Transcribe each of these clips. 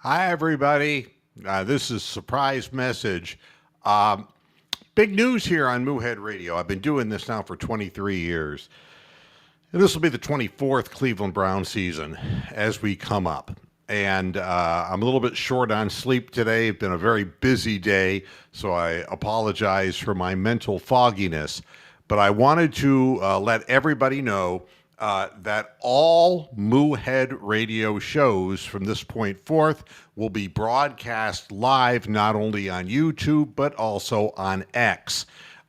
Hi, everybody. This is surprise message. Um, Big news here on Moohead Radio. I've been doing this now for 23 years. And this will be the 24th Cleveland Brown season as we come up. And I'm a little bit short on sleep today. It's been a very busy day, so I apologize for my mental fogginess. But I wanted to let everybody know that all Moohead Radio shows from this point forth will be broadcast live not only on YouTube but also on X.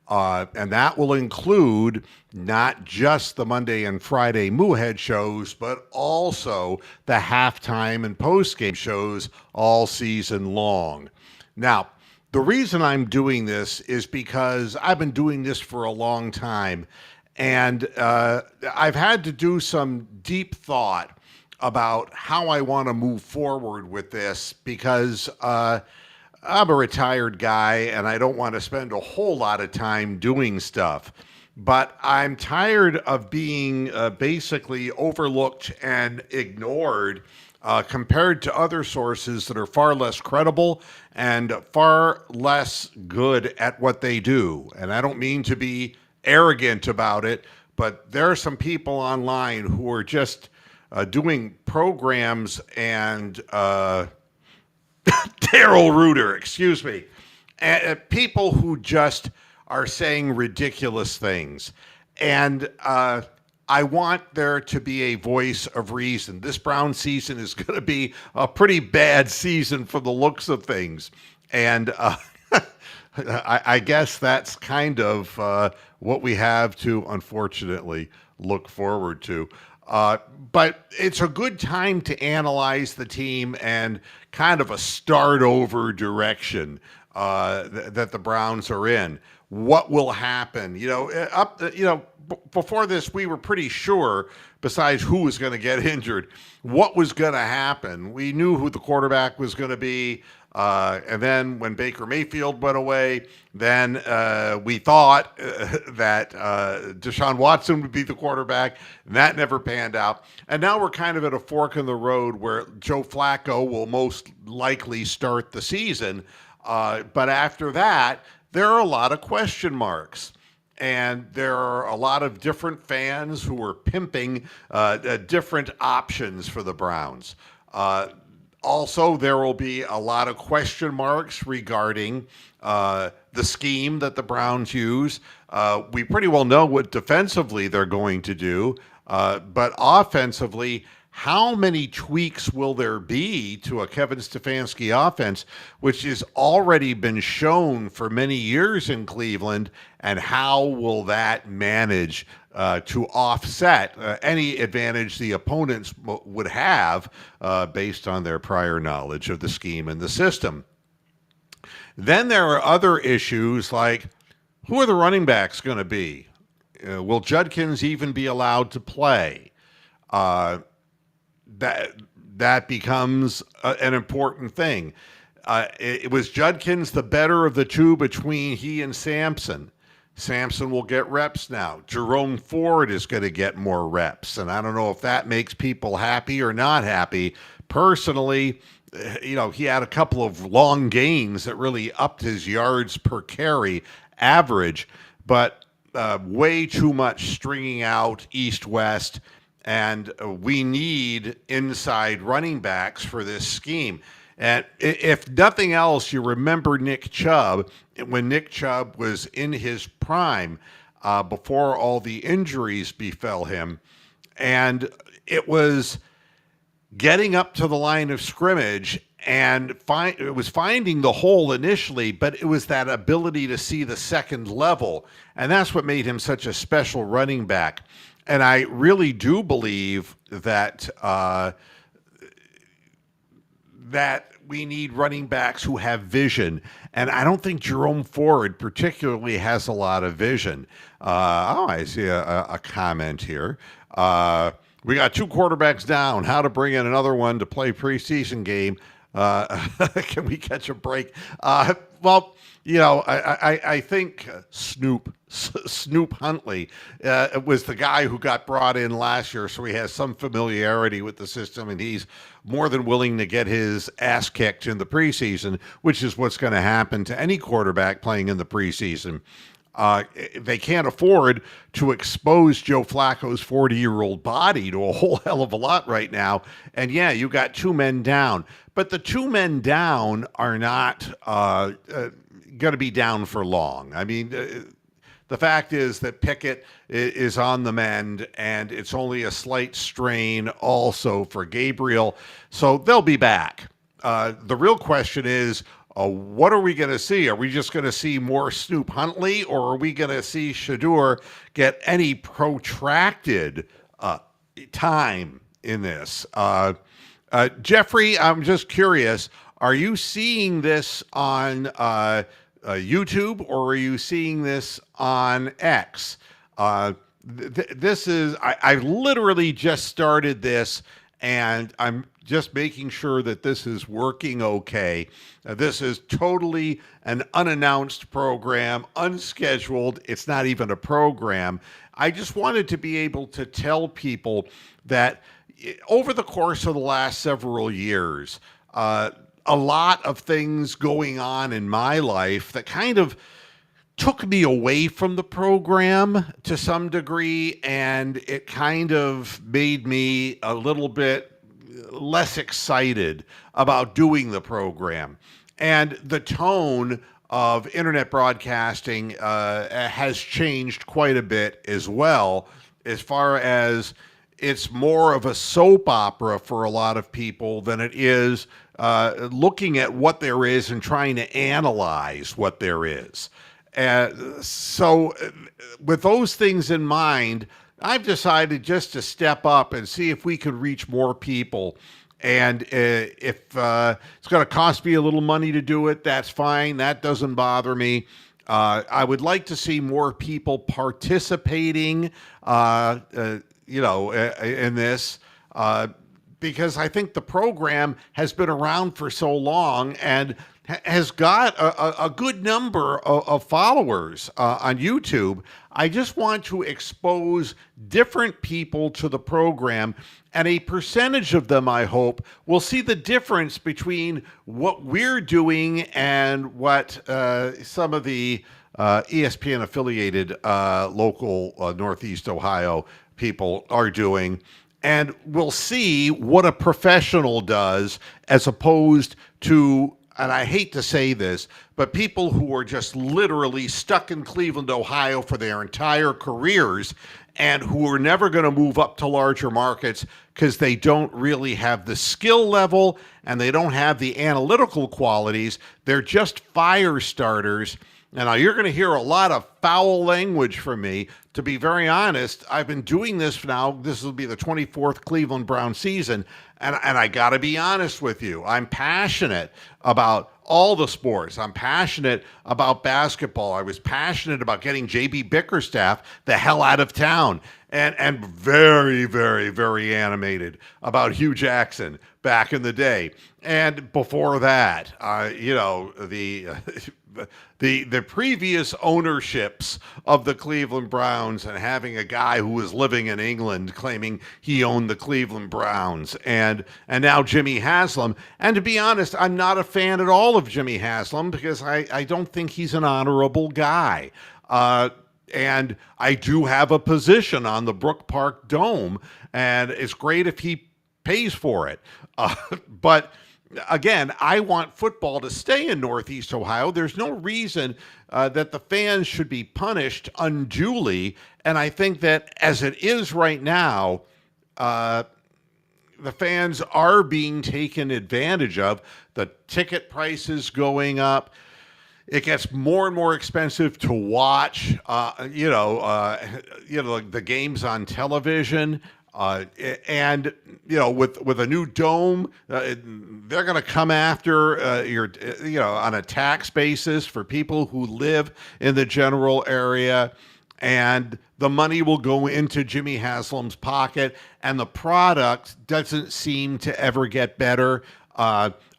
And that will include not just the Monday and Friday Moohead shows, but also the halftime and postgame shows all season long. Now, the reason I'm doing this is because I've been doing this for a long time, and I've had to do some deep thought about how I want to move forward with this because I'm a retired guy and I don't want to spend a whole lot of time doing stuff. But I'm tired of being basically overlooked and ignored compared to other sources that are far less credible and far less good at what they do. And I don't mean to be arrogant about it, but there are some people online who are just doing programs and Daryl Reuter, excuse me, people who just are saying ridiculous things. And I want there to be a voice of reason. This Brown season is going to be a pretty bad season for the looks of things. And I guess that's kind of what we have to, unfortunately, look forward to. But it's a good time to analyze the team and kind of a start over direction that the Browns are in. What will happen? Before this, we were pretty sure, besides who was going to get injured, what was going to happen. We knew who the quarterback was going to be. And then when Baker Mayfield went away, then we thought that Deshaun Watson would be the quarterback, and that never panned out. And now we're kind of at a fork in the road where Joe Flacco will most likely start the season. But after that, there are a lot of question marks. And there are a lot of different fans who are pimping different options for the Browns. Also, there will be a lot of question marks regarding the scheme that the Browns use. We pretty well know what defensively they're going to do, but offensively, how many tweaks will there be to a Kevin Stefanski offense, which has already been shown for many years in Cleveland, and how will that manage to offset any advantage the opponents would have based on their prior knowledge of the scheme and the system? Then there are other issues like, who are the running backs going to be? Will Judkins even be allowed to play? That becomes an important thing. It was Judkins the better of the two between he and Sampson. Sampson will get reps now. Jerome Ford is going to get more reps, and I don't know if that makes people happy or not happy. Personally, he had a couple of long gains that really upped his yards per carry average, but way too much stringing out east-west. And we need inside running backs for this scheme. And if nothing else, you remember Nick Chubb, when Nick Chubb was in his prime before all the injuries befell him. And it was getting up to the line of scrimmage and it was finding the hole initially, but it was that ability to see the second level. And that's what made him such a special running back. And I really do believe that that we need running backs who have vision. And I don't think Jerome Ford particularly has a lot of vision. I see a comment here. We got two quarterbacks down. How to bring in another one to play preseason game. Can we catch a break? I think Snoop Snoop Huntley was the guy who got brought in last year, so he has some familiarity with the system, and he's more than willing to get his ass kicked in the preseason, which is what's going to happen to any quarterback playing in the preseason. They can't afford to expose Joe Flacco's 40-year-old body to a whole hell of a lot right now. And yeah, you got two men down, but the two men down are not going to be down for long. I mean, the fact is that Pickett is on the mend, and it's only a slight strain also for Gabriel. So they'll be back. The real question is, what are we going to see? Are we just going to see more Snoop Huntley, or are we going to see Shedeur get any protracted time in this? Jeffrey, I'm just curious, are you seeing this on YouTube, or are you seeing this on X? This is, I literally just started this, and I'm just making sure that this is working okay. This is totally an unannounced program, unscheduled. It's not even a program. I just wanted to be able to tell people that over the course of the last several years, a lot of things going on in my life that kind of took me away from the program to some degree, and it kind of made me a little bit less excited about doing the program. And the tone of internet broadcasting has changed quite a bit as well, as far as it's more of a soap opera for a lot of people than it is looking at what there is and trying to analyze what there is. So with those things in mind, I've decided just to step up and see if we could reach more people. And if it's going to cost me a little money to do it, that's fine. That doesn't bother me. I would like to see more people participating, in this, because I think the program has been around for so long and has got a good number of followers on YouTube. I just want to expose different people to the program, and a percentage of them, I hope, will see the difference between what we're doing and what some of the ESPN-affiliated local Northeast Ohio people are doing. And we'll see what a professional does as opposed to, and I hate to say this, but people who are just literally stuck in Cleveland, Ohio for their entire careers and who are never going to move up to larger markets because they don't really have the skill level and they don't have the analytical qualities. They're just fire starters. And now you're going to hear a lot of foul language from me. To be very honest, I've been doing this now. This will be the 24th Cleveland Brown season. And I got to be honest with you. I'm passionate about all the sports. I'm passionate about basketball. I was passionate about getting J.B. Bickerstaff the hell out of town. And very, very, very animated about Hugh Jackson back in the day. And before that, the previous ownerships of the Cleveland Browns and having a guy who was living in England claiming he owned the Cleveland Browns, and now Jimmy Haslam. And to be honest, I'm not a fan at all of Jimmy Haslam because I don't think he's an honorable guy. And I do have a position on the Brook Park Dome, and it's great if he pays for it. But again, I want football to stay in Northeast Ohio. There's no reason that the fans should be punished unduly. And I think that as it is right now, the fans are being taken advantage of. The ticket prices going up. It gets more and more expensive to watch, the games on television. And with a new dome, they're going to come after on a tax basis for people who live in the general area, and the money will go into Jimmy Haslam's pocket, and the product doesn't seem to ever get better.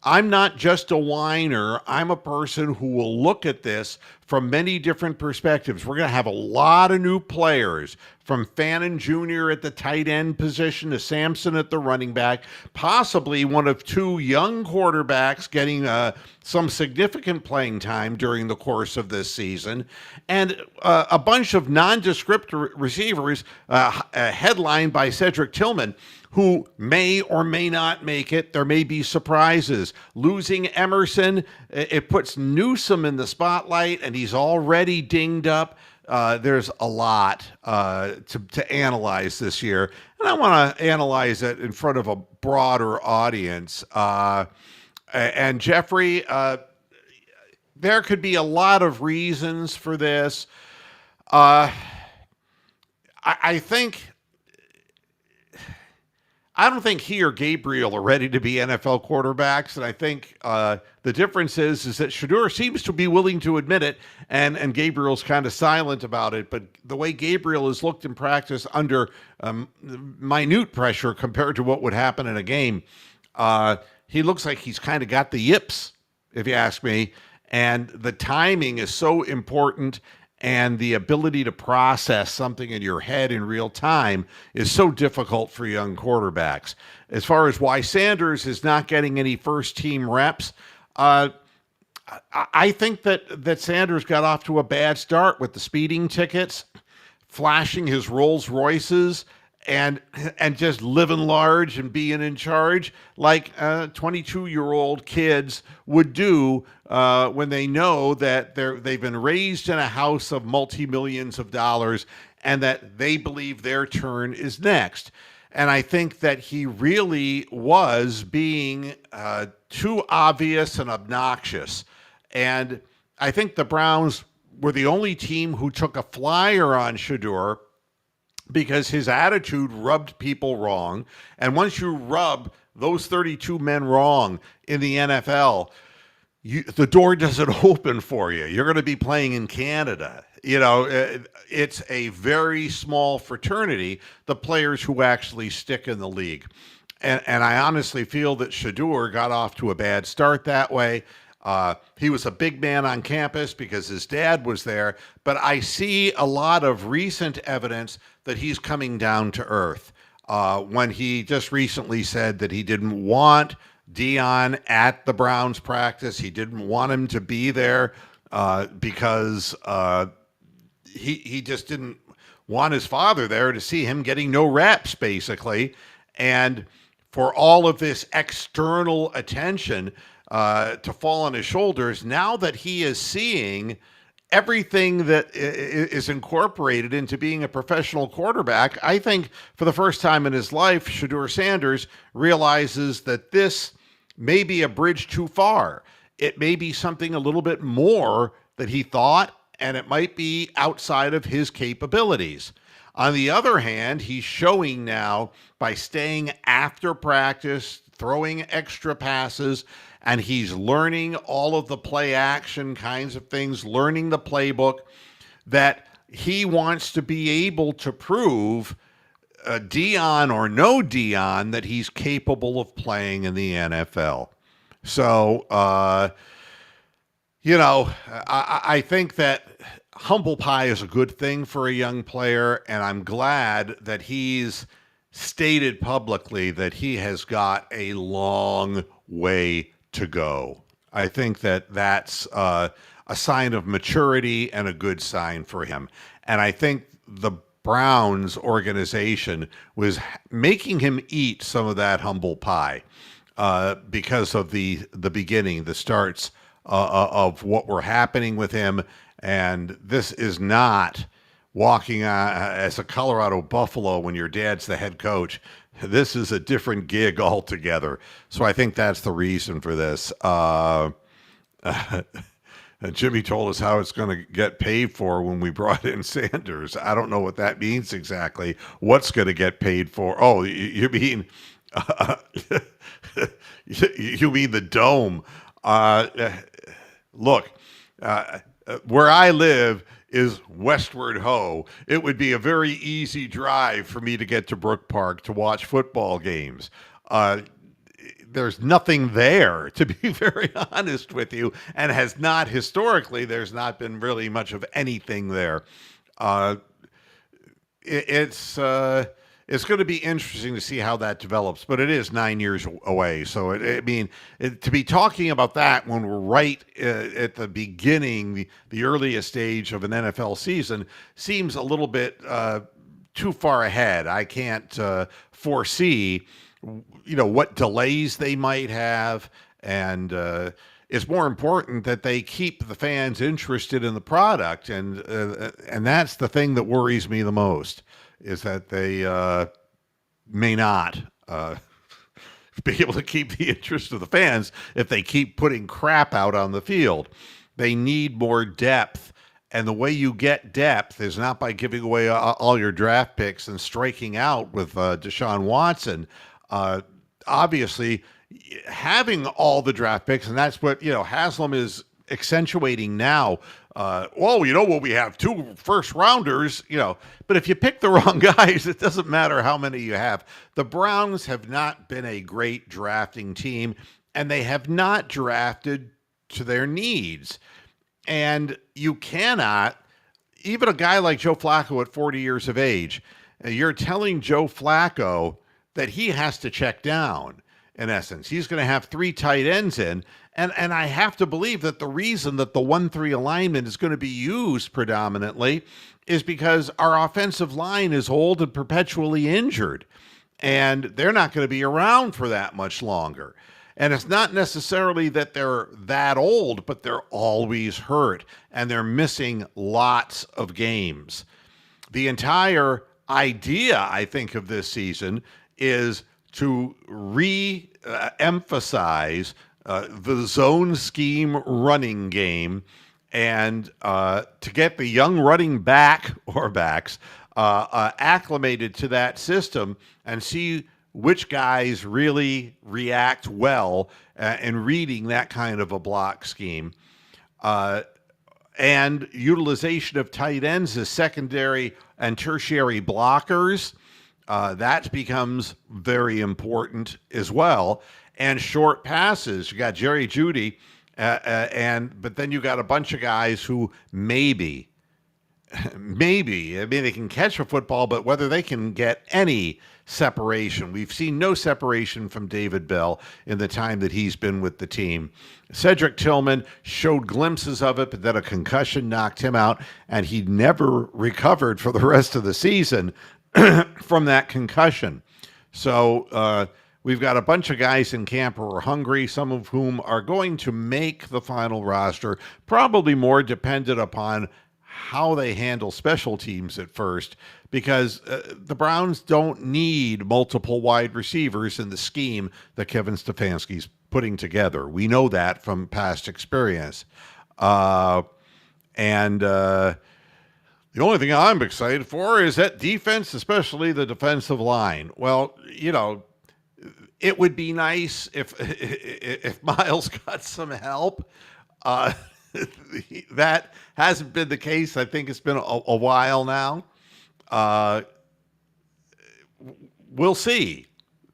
I'm not just a whiner. I'm a person who will look at this from many different perspectives. We're going to have a lot of new players, from Fannin Jr. at the tight end position to Sampson at the running back, possibly one of two young quarterbacks getting some significant playing time during the course of this season, and a bunch of nondescript receivers headlined by Cedric Tillman, who may or may not make it. There may be surprises. Losing Emerson, it puts Newsome in the spotlight, and he's already dinged up. There's a lot to analyze this year, and I want to analyze it in front of a broader audience. And Jeffrey, there could be a lot of reasons for this. I think I don't think he or Gabriel are ready to be NFL quarterbacks, and I think the difference is that Shedeur seems to be willing to admit it, and Gabriel's kind of silent about it. But the way Gabriel has looked in practice under minute pressure compared to what would happen in a game, he looks like he's kind of got the yips, if you ask me. And the timing is so important, and the ability to process something in your head in real time is so difficult for young quarterbacks. As far as why Sanders is not getting any first-team reps, I think that Sanders got off to a bad start with the speeding tickets, flashing his Rolls Royces, and just living large and being in charge like 22-year-old kids would do when they know that they've been raised in a house of multi-millions of dollars and that they believe their turn is next. And I think that he really was being too obvious and obnoxious. And I think the Browns were the only team who took a flyer on Shedeur because his attitude rubbed people wrong. And once you rub those 32 men wrong in the NFL, the door doesn't open for you. You're going to be playing in Canada. You know, it's a very small fraternity, the players who actually stick in the league. And I honestly feel that Shedeur got off to a bad start that way. He was a big man on campus because his dad was there, but I see a lot of recent evidence that he's coming down to earth. When he just recently said that he didn't want Dion at the Browns practice, he didn't want him to be there because he just didn't want his father there to see him getting no reps, basically. And for all of this external attention to fall on his shoulders, now that he is seeing everything that is incorporated into being a professional quarterback, I think for the first time in his life, Shedeur Sanders realizes that this may be a bridge too far. It may be something a little bit more that he thought, and it might be outside of his capabilities. On the other hand, he's showing now by staying after practice, throwing extra passes, and he's learning all of the play action kinds of things, learning the playbook, that he wants to be able to prove Dion or no Dion that he's capable of playing in the NFL. So, I think that humble pie is a good thing for a young player, and I'm glad that he's stated publicly that he has got a long way to go. I think that that's a sign of maturity and a good sign for him. And I think the Browns organization was making him eat some of that humble pie because of the beginning, the starts of what were happening with him. And this is not walking as a Colorado Buffalo when your dad's the head coach. This is a different gig altogether. So I think that's the reason for this. Jimmy told us how it's going to get paid for when we brought in Sanders. I don't know what that means exactly. What's going to get paid for? Oh, you mean you mean the dome? Look, where I live is Westward Ho. It would be a very easy drive for me to get to Brook Park to watch football games. there's nothing there, to be very honest with you, and has not historically. There's not been really much of anything there. Uh, it, it's uh, it's going to be interesting to see how that develops, but it is 9 years away. So to be talking about that when we're right at the beginning, the earliest stage of an NFL season, seems a little bit too far ahead. I can't foresee, what delays they might have, and it's more important that they keep the fans interested in the product, and that's the thing that worries me the most, is that they may not be able to keep the interest of the fans if they keep putting crap out on the field. They need more depth. And the way you get depth is not by giving away all your draft picks and striking out with Deshaun Watson. Obviously, having all the draft picks, and that's what Haslam is accentuating now. We have 2 first rounders, but if you pick the wrong guys, it doesn't matter how many you have. The Browns have not been a great drafting team, and they have not drafted to their needs. And you cannot, even a guy like Joe Flacco at 40 years of age, you're telling Joe Flacco that he has to check down, in essence. He's going to have 3 tight ends in. And I have to believe that the reason that the 1-3 alignment is going to be used predominantly is because our offensive line is old and perpetually injured. And they're not going to be around for that much longer. And it's not necessarily that they're that old, but they're always hurt, and they're missing lots of games. The entire idea, I think, of this season is to re-emphasize the zone scheme running game, and to get the young running back or backs acclimated to that system and see which guys really react well in reading that kind of a block scheme. And utilization of tight ends as secondary and tertiary blockers, that becomes very important as well. And short passes, you got Jerry Jeudy, but then you got a bunch of guys who maybe, they can catch a football, but whether they can get any separation. We've seen no separation from David Bell in the time that he's been with the team. Cedric Tillman showed glimpses of it, but then a concussion knocked him out, and he never recovered for the rest of the season from that concussion. So we've got a bunch of guys in camp who are hungry, some of whom are going to make the final roster, probably more dependent upon how they handle special teams at first, because the Browns don't need multiple wide receivers in the scheme that Kevin Stefanski's putting together. We know that from past experience. And the only thing I'm excited for is that defense, especially the defensive line. Well, it would be nice if Miles got some help. That hasn't been the case. I think it's been a while now. We'll see.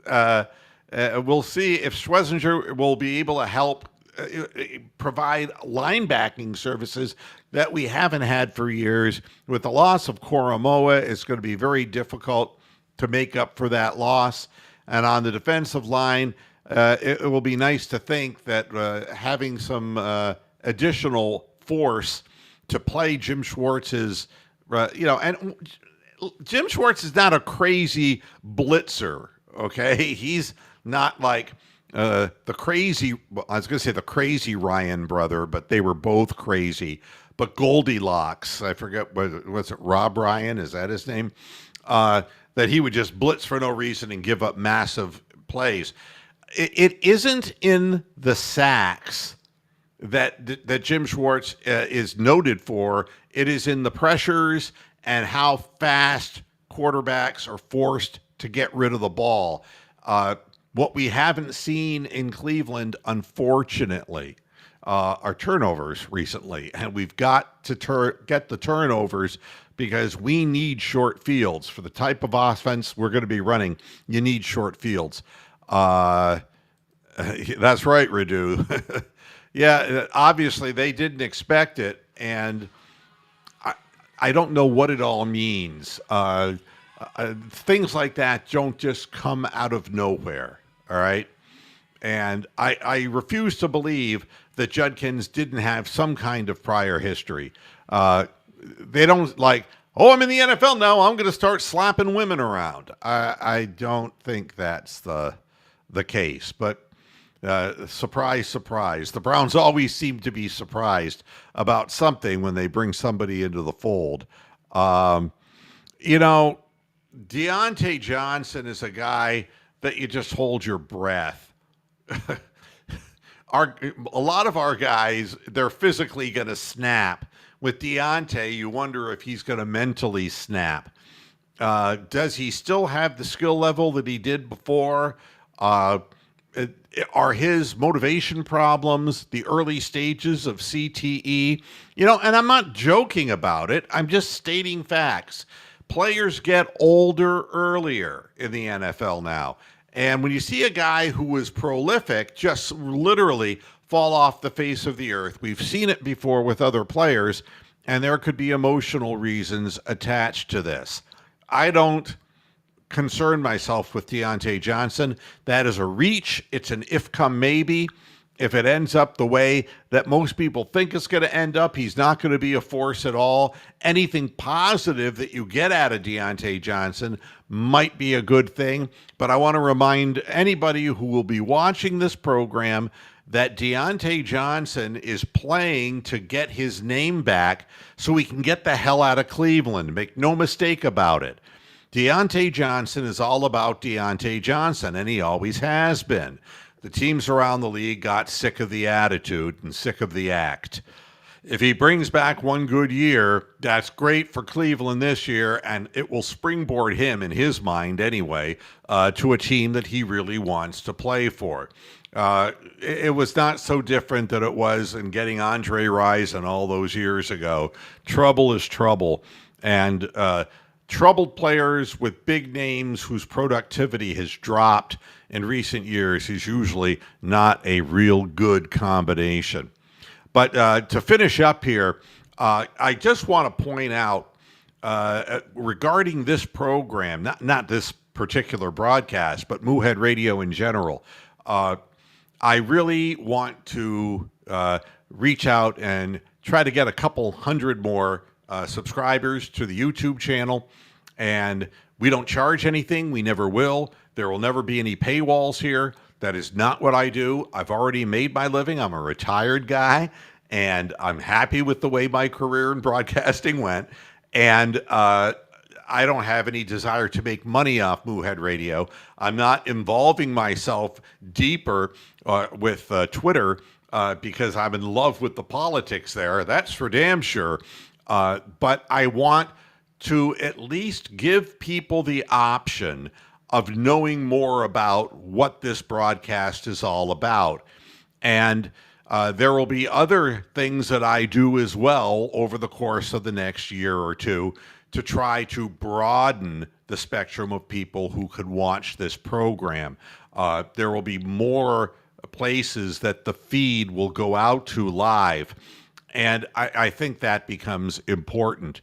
We'll see if Schwesinger will be able to help provide linebacking services that we haven't had for years. With the loss of Koromoa, it's going to be very difficult to make up for that loss. And on the defensive line, it will be nice to think that having some additional force to play Jim Schwartz's, and Jim Schwartz is not a crazy blitzer, okay? He's not like the crazy Ryan brother, but they were both crazy. But Goldilocks, I forget, was it Rob Ryan? Is that his name? That he would just blitz for no reason and give up massive plays. It isn't in the sacks that Jim Schwartz is noted for. It is in the pressures and how fast quarterbacks are forced to get rid of the ball. What we haven't seen in Cleveland, unfortunately, are turnovers recently. And we've got to get the turnovers because we need short fields. For the type of offense we're going to be running, you need short fields. That's right, Radu. Yeah, obviously they didn't expect it, and I, I don't know what it all means. Things like that don't just come out of nowhere, all right? And I refuse to believe that Judkins didn't have some kind of prior history. They don't like, oh, I'm in the NFL now, I'm going to start slapping women around. I don't think that's the case. But surprise, surprise. The Browns always seem to be surprised about something when they bring somebody into the fold. Um, you know, Deontay Johnson is a guy that you just hold your breath. A lot of our guys, they're physically going to snap. With Deontay, you wonder if he's going to mentally snap. Does he still have the skill level that he did before? Uh, are his motivation problems the early stages of CTE? And I'm not joking about it. I'm just stating facts. Players get older earlier in the NFL now. And when you see a guy who was prolific just literally fall off the face of the earth, we've seen it before with other players, and there could be emotional reasons attached to this. I don't concern myself with Deontay Johnson. That is a reach. It's an if come maybe. If it ends up the way that most people think it's going to end up, he's not going to be a force at all. Anything positive that you get out of Deontay Johnson might be a good thing. But I want to remind anybody who will be watching this program that Deontay Johnson is playing to get his name back so he can get the hell out of Cleveland. Make no mistake about it. Deontay Johnson is all about Deontay Johnson, and he always has been. The teams around the league got sick of the attitude and sick of the act. If he brings back one good year, that's great for Cleveland this year, and it will springboard him, in his mind anyway, to a team that he really wants to play for. It was not so different than it was in getting Andre Rison all those years ago. Trouble is trouble. And troubled players with big names whose productivity has dropped in recent years is usually not a real good combination. But to finish up here, I just want to point out regarding this program, not this particular broadcast, but Moohead Radio in general, I really want to reach out and try to get a couple hundred more subscribers to the YouTube channel. And we don't charge anything. We never will. There will never be any paywalls here. That is not what I do. I've already made my living. I'm a retired guy, and I'm happy with the way my career in broadcasting went. And I don't have any desire to make money off Moohead Radio. I'm not involving myself deeper with Twitter because I'm in love with the politics there. That's for damn sure. But I want to at least give people the option of knowing more about what this broadcast is all about. And there will be other things that I do as well over the course of the next year or two to try to broaden the spectrum of people who could watch this program. There will be more places that the feed will go out to live. And I think that becomes important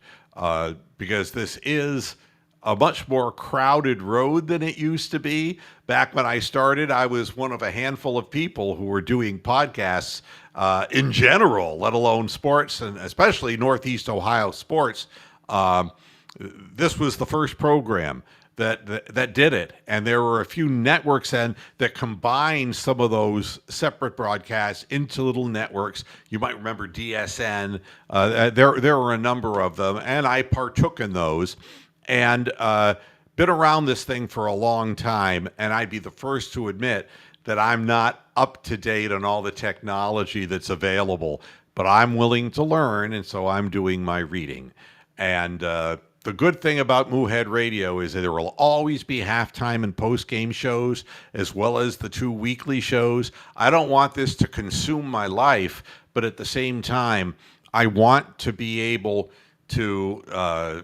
because this is a much more crowded road than it used to be. Back when I started, I was one of a handful of people who were doing podcasts in general, let alone sports, and especially Northeast Ohio sports. This was the first program that did it, and there were a few networks then that combined some of those separate broadcasts into little networks. You might remember DSN. There were a number of them, and I partook in those. And been around this thing for a long time, and I'd be the first to admit that I'm not up to date on all the technology that's available, but I'm willing to learn, and so I'm doing my reading. And the good thing about Moohead Radio is that there will always be halftime and post-game shows, as well as the 2 weekly shows. I don't want this to consume my life, but at the same time, I want to be able to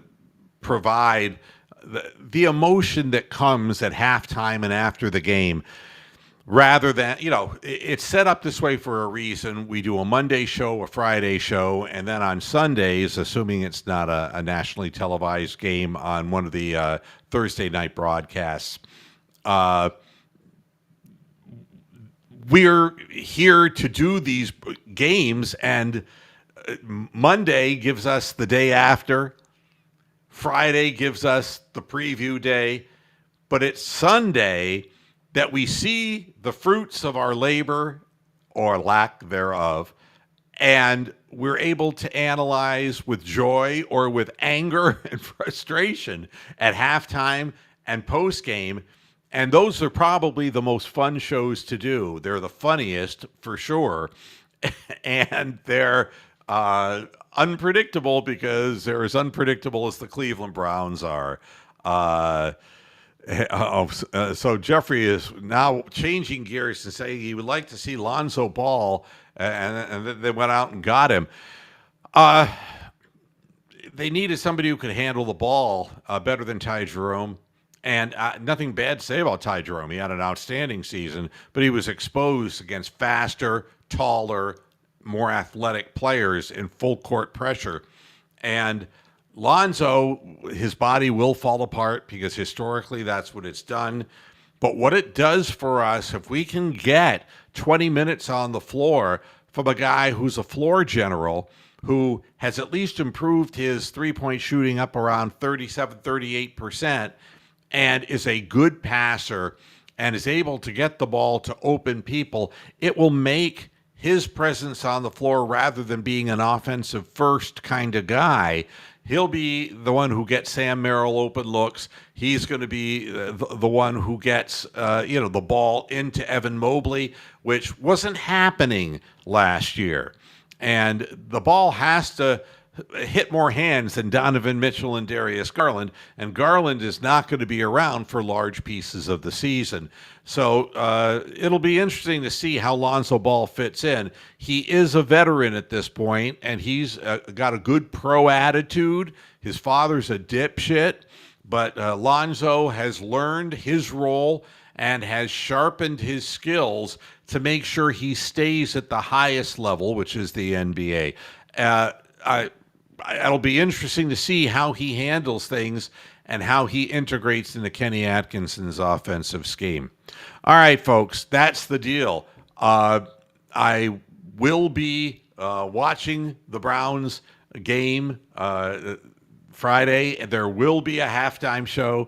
provide the emotion that comes at halftime and after the game. rather than, it's set up this way for a reason. We do a Monday show, a Friday show, and then on Sundays, assuming it's not a nationally televised game on one of the Thursday night broadcasts, uh, we're here to do these games, and Monday gives us the day after, Friday gives us the preview day, but it's Sunday that we see the fruits of our labor or lack thereof, and we're able to analyze with joy or with anger and frustration at halftime and postgame. And those are probably the most fun shows to do. They're the funniest for sure. And they're unpredictable because they're as unpredictable as the Cleveland Browns are. So Jeffrey is now changing gears and saying he would like to see Lonzo Ball, and they went out and got him. They needed somebody who could handle the ball better than Ty Jerome. And nothing bad to say about Ty Jerome. He had an outstanding season, but he was exposed against faster, taller, more athletic players in full court pressure. And Lonzo, his body will fall apart because historically that's what it's done. But what it does for us, if we can get 20 minutes on the floor from a guy who's a floor general, who has at least improved his three-point shooting up around 37, 38%, and is a good passer and is able to get the ball to open people, it will make his presence on the floor, rather than being an offensive first kind of guy, he'll be the one who gets Sam Merrill open looks. He's going to be the one who gets the ball into Evan Mobley, which wasn't happening last year. And the ball has to hit more hands than Donovan Mitchell and Darius Garland, and Garland is not going to be around for large pieces of the season. So it'll be interesting to see how Lonzo Ball fits in. He is a veteran at this point, and he's got a good pro attitude. His father's a dipshit, but Lonzo has learned his role and has sharpened his skills to make sure he stays at the highest level, which is the NBA. It'll be interesting to see how he handles things and how he integrates into Kenny Atkinson's offensive scheme. All right, folks, that's the deal. I will be watching the Browns game Friday. There will be a halftime show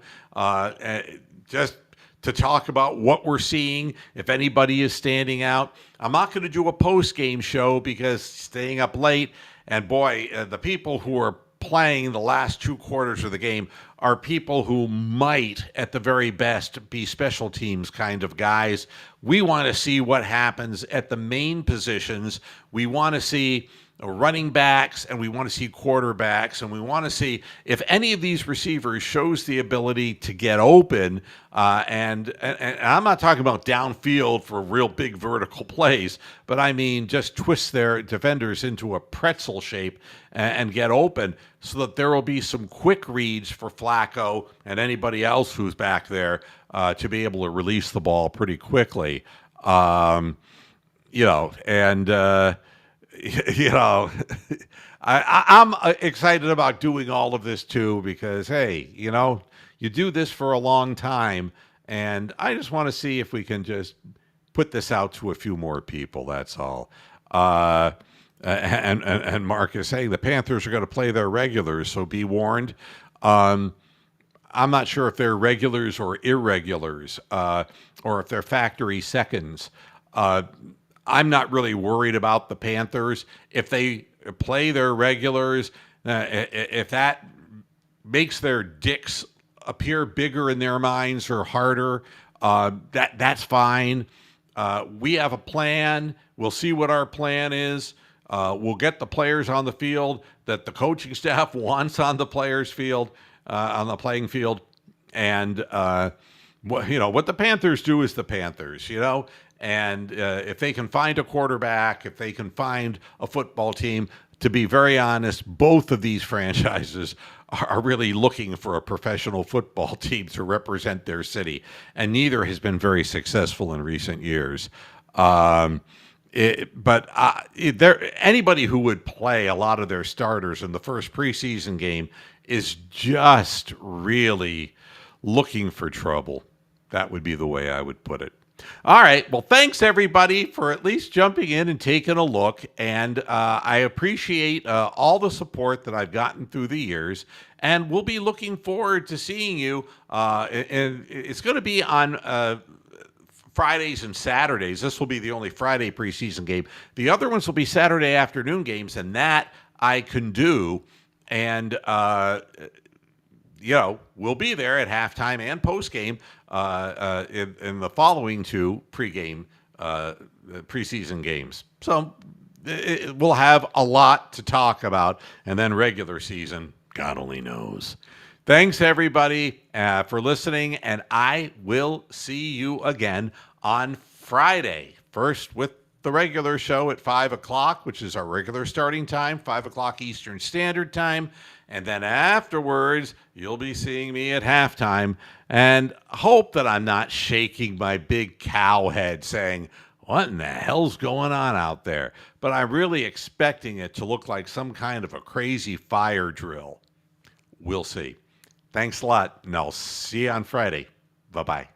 just to talk about what we're seeing, if anybody is standing out. I'm not going to do a post-game show because staying up late, and boy, the people who are playing the last two quarters of the game are people who might, at the very best, be special teams kind of guys. We want to see what happens at the main positions. We want to see running backs, and we want to see quarterbacks, and we want to see if any of these receivers shows the ability to get open. And I'm not talking about downfield for real big vertical plays, but I mean just twist their defenders into a pretzel shape and get open, so that there will be some quick reads for Flacco and anybody else who's back there to be able to release the ball pretty quickly. I'm excited about doing all of this too, because, hey, you do this for a long time, and I just want to see if we can just put this out to a few more people. That's all. And Mark is saying the Panthers are going to play their regulars, so be warned. I'm not sure if they're regulars or irregulars, or if they're factory seconds. I'm not really worried about the Panthers. If they play their regulars, if that makes their dicks appear bigger in their minds or harder, that's fine. We have a plan. We'll see what our plan is. We'll get the players on the field that the coaching staff wants on the players' field, on the playing field. And what the Panthers do is the Panthers, And if they can find a quarterback, if they can find a football team to be very honest, both of these franchises are really looking for a professional football team to represent their city, and neither has been very successful in recent years. Um, anybody who would play a lot of their starters in the first preseason game is just really looking for trouble. That would be the way I would put it. All right. Well, thanks everybody for at least jumping in and taking a look. And I appreciate all the support that I've gotten through the years. And we'll be looking forward to seeing you. And it's going to be on Fridays and Saturdays. This will be the only Friday preseason game. The other ones will be Saturday afternoon games, and that I can do. And we'll be there at halftime and postgame in the following two preseason games. So we'll have a lot to talk about, and then regular season, God only knows. Thanks, everybody, for listening, and I will see you again on Friday. First with the regular show at 5 o'clock, which is our regular starting time, 5 o'clock Eastern Standard Time. And then afterwards, you'll be seeing me at halftime. And hope that I'm not shaking my big cow head saying, what in the hell's going on out there? But I'm really expecting it to look like some kind of a crazy fire drill. We'll see. Thanks a lot, and I'll see you on Friday. Bye-bye.